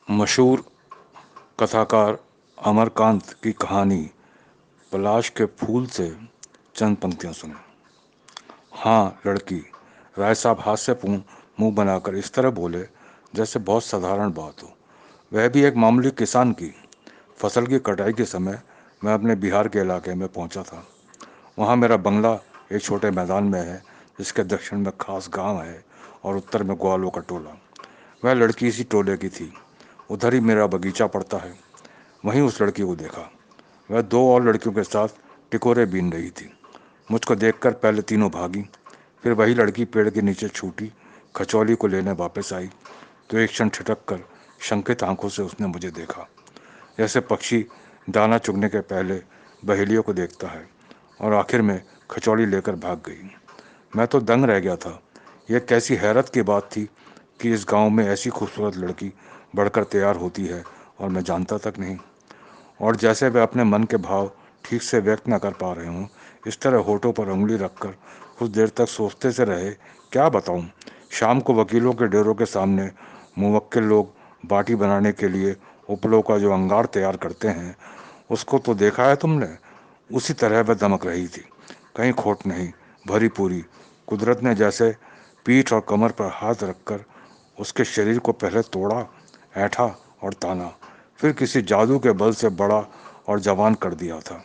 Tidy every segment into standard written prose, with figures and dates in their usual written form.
मशहूर कथाकार अमरकांत की कहानी पलाश के फूल से चंद पंक्तियां सुनो। हाँ लड़की, राय साहब हास्यपूर्ण मुंह बनाकर इस तरह बोले जैसे बहुत साधारण बात हो, वह भी एक मामूली किसान की। फसल की कटाई के समय मैं अपने बिहार के इलाके में पहुंचा था। वहाँ मेरा बंगला एक छोटे मैदान में है, जिसके दक्षिण में खास गांव है और उत्तर में ग्वालों का टोला। वह लड़की इसी टोले की थी। उधर ही मेरा बगीचा पड़ता है। वहीं उस लड़की को देखा। वह दो और लड़कियों के साथ टिकोरे बीन रही थी। मुझको देखकर पहले तीनों भागी, फिर वही लड़की पेड़ के नीचे छूटी खचौली को लेने वापस आई तो एक क्षण ठिठक कर शंकित आंखों से उसने मुझे देखा, जैसे पक्षी दाना चुगने के पहले बहेलियों को देखता है, और आखिर में खचौली लेकर भाग गई। मैं तो दंग रह गया था। यह कैसी हैरत की बात थी कि इस गांव में ऐसी खूबसूरत लड़की बढ़कर तैयार होती है और मैं जानता तक नहीं। और जैसे वे अपने मन के भाव ठीक से व्यक्त न कर पा रहे हों, इस तरह होठों पर उंगली रखकर कुछ देर तक सोचते से रहे। क्या बताऊं, शाम को वकीलों के डेरों के सामने मुवक्किल लोग बाटी बनाने के लिए उपलों का जो अंगार तैयार करते हैं, उसको तो देखा है तुमने। उसी तरह वह दमक रही थी, कहीं खोट नहीं, भरी पूरी। कुदरत ने जैसे पीठ और कमर पर हाथ रखकर उसके शरीर को पहले तोड़ा, ऐंठा और ताना, फिर किसी जादू के बल से बड़ा और जवान कर दिया था।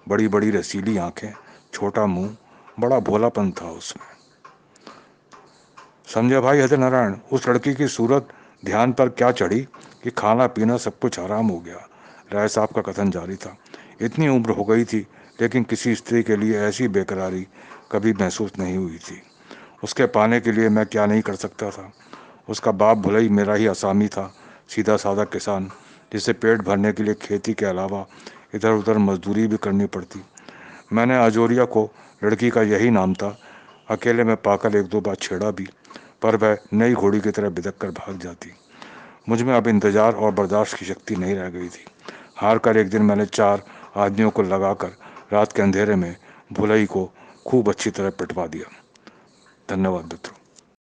बड़ी बड़ी रसीली आंखें, छोटा मुंह, बड़ा भोलापन था उसमें। समझे भाई हरिनारायण, उस लड़की की सूरत ध्यान पर क्या चढ़ी कि खाना पीना सब कुछ हराम हो गया। राय साहब का कथन जारी था। इतनी उम्र हो गई थी, लेकिन किसी स्त्री के लिए ऐसी बेकरारी कभी महसूस नहीं हुई थी। उसके पाने के लिए मैं क्या नहीं कर सकता था। उसका बाप भले ही मेरा ही असामी था, सीधा साधा किसान, जिसे पेट भरने के लिए खेती के अलावा इधर उधर मजदूरी भी करनी पड़ती। मैंने अजोरिया को, लड़की का यही नाम था, अकेले में पाकर एक दो बार छेड़ा भी, पर वह नई घोड़ी की तरह बिदक कर भाग जाती। मुझ में अब इंतजार और बर्दाश्त की शक्ति नहीं रह गई थी। हार कर एक दिन मैंने 4 आदमियों को लगाकर रात के अंधेरे में भुलई को खूब अच्छी तरह पिटवा दिया। धन्यवाद मित्रों।